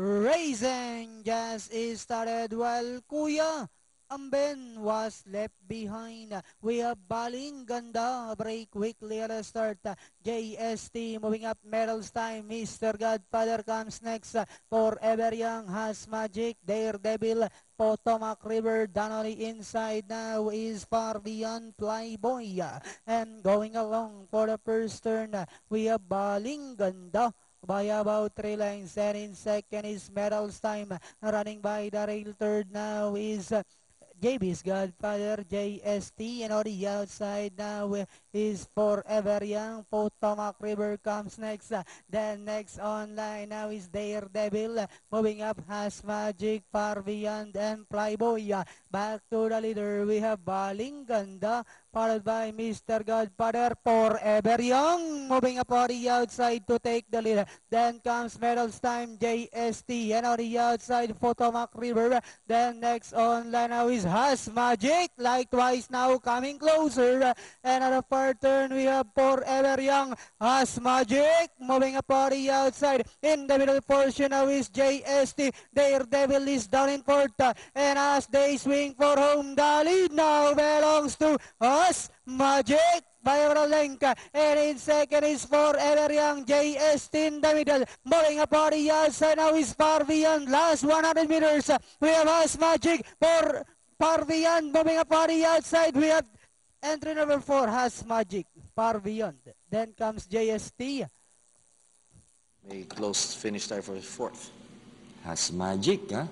Racing just started while Kuya Amben was left behind. We have Baling Ganda break quickly at the start. JST moving up medals time. Mr. Godfather comes next. Forever Young has Magic. Daredevil. Potomac River Danoli inside now is far beyond Flyboy. And going along for the first turn, we have Baling Ganda by about 3 lengths, and in second is Medals Time. Running by the rail third now is JB's Godfather, JST, and on the outside now is Forever Young. Potomac River comes next. Then next online now is Daredevil. Moving up has Magic, Far Beyond, and Flyboy. Back to the leader, we have Baling Ganda, followed by Mr. Godfather, Forever Young. Moving up on the outside to take the lead. Then comes Medals Time, JST, and on the outside, Potomac River. Then next online now is Has Magic. Likewise now coming closer. And on the far turn, we have Forever Young. Has Magic moving up on the outside. In the middle portion now is JST. Daredevil is down in fourth. And as they swing for home, the lead now belongs to Has Magic by a length. And in second is Forever Young. JST in the middle. Moving up on the outside now is Far Beyond. Last 100 meters. We have Has Magic for Far Beyond. Moving up on the outside. We have entry number 4, Has Magic. Far Beyond. Then comes JST. May close finish there for fourth. Has Magic, ha?